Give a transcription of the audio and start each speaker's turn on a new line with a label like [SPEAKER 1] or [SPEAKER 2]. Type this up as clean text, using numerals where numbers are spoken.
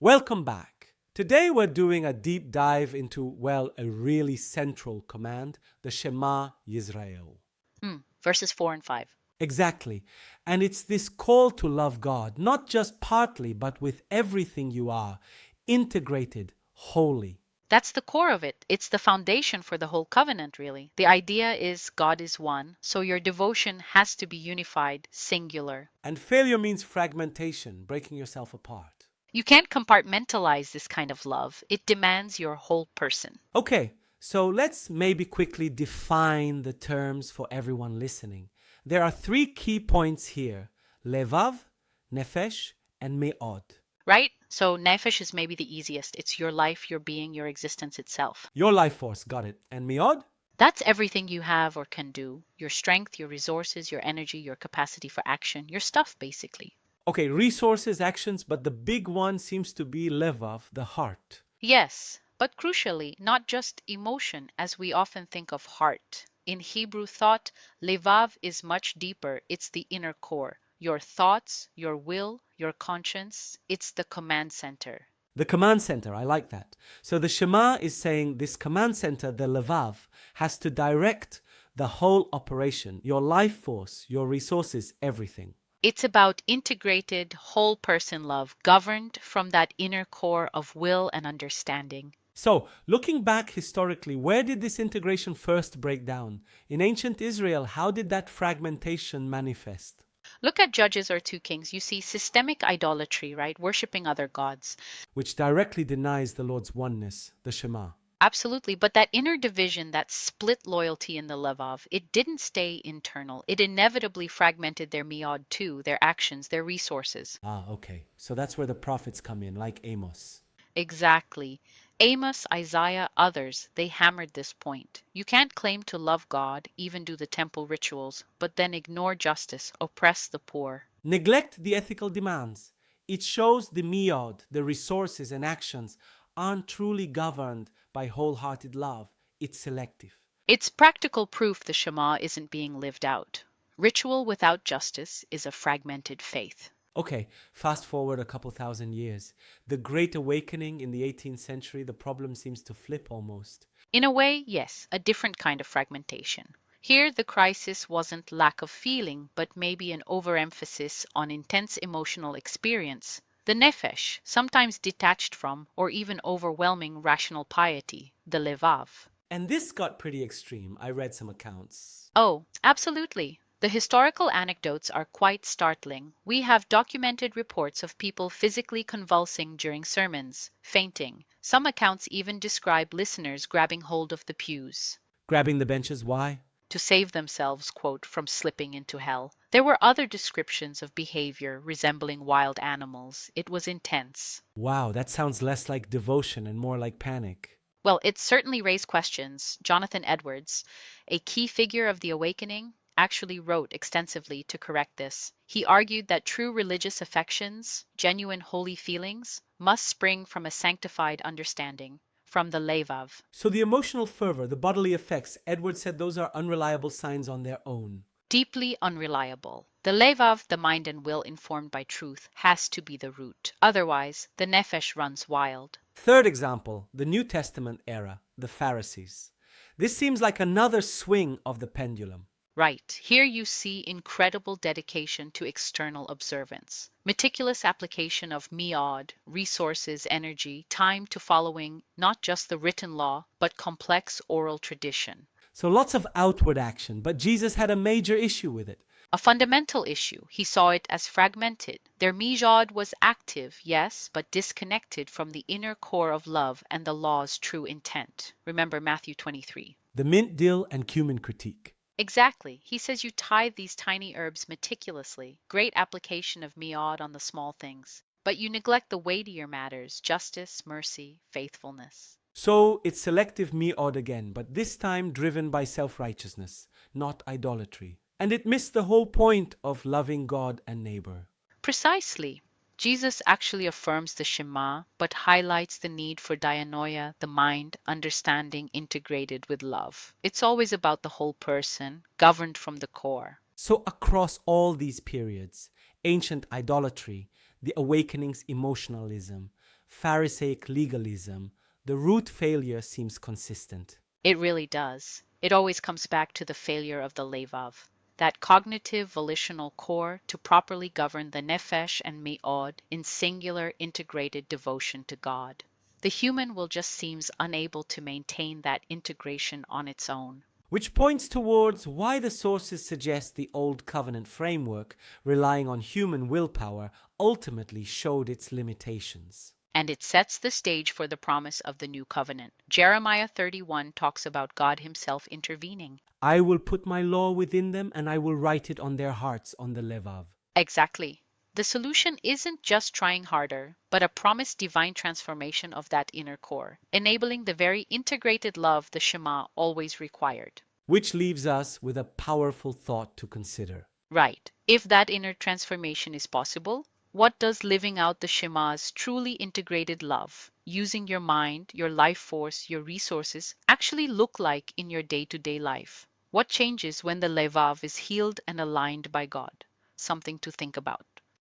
[SPEAKER 1] Welcome back. Today we're doing a deep dive into, well, a really central command, the Shema Yisrael.
[SPEAKER 2] Verses 4 and 5.
[SPEAKER 1] Exactly. And it's this call to love God, not just partly, but with everything you are, integrated, wholly.
[SPEAKER 2] That's the core of it. It's the foundation for the whole covenant, really. The idea is God is one, so your devotion has to be unified, singular.
[SPEAKER 1] And failure means fragmentation, breaking yourself apart.
[SPEAKER 2] You can't compartmentalize this kind of love. It demands your whole person.
[SPEAKER 1] Okay, so let's maybe quickly define the terms for everyone listening. There are three key points here: Levav, Nefesh, and Me'od.
[SPEAKER 2] Right? So nefesh is maybe the easiest. It's your life, your being, your existence itself.
[SPEAKER 1] Your life force, got it. And Me'od?
[SPEAKER 2] That's everything you have or can do. Your strength, your resources, your energy, your capacity for action, your stuff, basically.
[SPEAKER 1] Okay, resources, actions, but the big one seems to be Levav, the heart.
[SPEAKER 2] Yes, but crucially, not just emotion as we often think of heart. In Hebrew thought, Levav is much deeper. It's the inner core. Your thoughts, your will, your conscience. It's the command center.
[SPEAKER 1] The command center, I like that. So the Shema is saying this command center, the Levav, has to direct the whole operation, your life force, your resources, everything.
[SPEAKER 2] It's about integrated, whole person love, governed from that inner core of will and understanding.
[SPEAKER 1] So, looking back historically, where did this integration first break down? In ancient Israel, how did that fragmentation manifest?
[SPEAKER 2] Look at Judges or 2 Kings. You see systemic idolatry, right? Worshipping other gods.
[SPEAKER 1] Which directly denies the Lord's oneness, the Shema.
[SPEAKER 2] Absolutely. But that inner division, that split loyalty in the Levav, it didn't stay internal. It inevitably fragmented their miad too, their actions, their resources.
[SPEAKER 1] Ah, okay. So that's where the prophets come in, like Amos.
[SPEAKER 2] Exactly. Amos, Isaiah, others, they hammered this point. You can't claim to love God, even do the temple rituals, but then ignore justice, oppress the poor.
[SPEAKER 1] Neglect the ethical demands. It shows the miad, the resources and actions, aren't truly governed by wholehearted love. It's selective.
[SPEAKER 2] It's practical proof the Shema isn't being lived out. Ritual without justice is a fragmented faith.
[SPEAKER 1] Okay, fast forward a couple thousand years. The Great Awakening in the 18th century, the problem seems to flip almost.
[SPEAKER 2] In a way, yes, a different kind of fragmentation. Here, the crisis wasn't lack of feeling, but maybe an overemphasis on intense emotional experience. The nefesh, sometimes detached from or even overwhelming rational piety, the levav.
[SPEAKER 1] And this got pretty extreme. I read some accounts.
[SPEAKER 2] Oh, absolutely. The historical anecdotes are quite startling. We have documented reports of people physically convulsing during sermons, fainting. Some accounts even describe listeners grabbing hold of the pews
[SPEAKER 1] Grabbing the benches, why?
[SPEAKER 2] to save themselves, quote, from slipping into hell. There were other descriptions of behavior resembling wild animals. It was intense.
[SPEAKER 1] Wow, that sounds less like devotion and more like panic.
[SPEAKER 2] Well, it certainly raised questions. Jonathan Edwards, a key figure of the awakening, actually wrote extensively to correct this. He argued that true religious affections, genuine holy feelings, must spring from a sanctified understanding, from the Levav.
[SPEAKER 1] So the emotional fervor, the bodily effects, Edward said those are unreliable signs on their own.
[SPEAKER 2] Deeply unreliable. The Levav, the mind and will informed by truth, has to be the root. Otherwise, the Nefesh runs wild.
[SPEAKER 1] Third example, the New Testament era, the Pharisees. This seems like another swing of the pendulum.
[SPEAKER 2] Right. Here you see incredible dedication to external observance, meticulous application of miad, resources, energy, time to following not just the written law, but complex oral tradition.
[SPEAKER 1] So lots of outward action, but Jesus had a major issue with it.
[SPEAKER 2] A fundamental issue. He saw it as fragmented. Their miad was active, yes, but disconnected from the inner core of love and the law's true intent. Remember Matthew 23.
[SPEAKER 1] The mint, dill, and cumin critique.
[SPEAKER 2] Exactly. He says you tithe these tiny herbs meticulously. Great application of miad on the small things. But you neglect the weightier matters, justice, mercy, faithfulness.
[SPEAKER 1] So it's selective mi'od again, but this time driven by self-righteousness, not idolatry. And it missed the whole point of loving God and neighbor.
[SPEAKER 2] Precisely. Jesus actually affirms the Shema, but highlights the need for dianoia, the mind, understanding integrated with love. It's always about the whole person, governed from the core.
[SPEAKER 1] So across all these periods, ancient idolatry, the awakening's emotionalism, Pharisaic legalism, the root failure seems consistent.
[SPEAKER 2] It really does. It always comes back to the failure of the Levav, that cognitive volitional core to properly govern the nefesh and me'od in singular integrated devotion to God. The human will just seems unable to maintain that integration on its own.
[SPEAKER 1] Which points towards why the sources suggest the Old Covenant framework, relying on human willpower, ultimately showed its limitations.
[SPEAKER 2] And it sets the stage for the promise of the new covenant. Jeremiah 31 talks about God himself intervening.
[SPEAKER 1] I will put my law within them and I will write it on their hearts, on the Levav.
[SPEAKER 2] Exactly. The solution isn't just trying harder, but a promised divine transformation of that inner core, enabling the very integrated love the Shema always required.
[SPEAKER 1] Which leaves us with a powerful thought to consider.
[SPEAKER 2] Right. If that inner transformation is possible, what does living out the Shema's truly integrated love, using your mind, your life force, your resources, actually look like in your day-to-day life? What changes when the Levav is healed and aligned by God? Something to think about.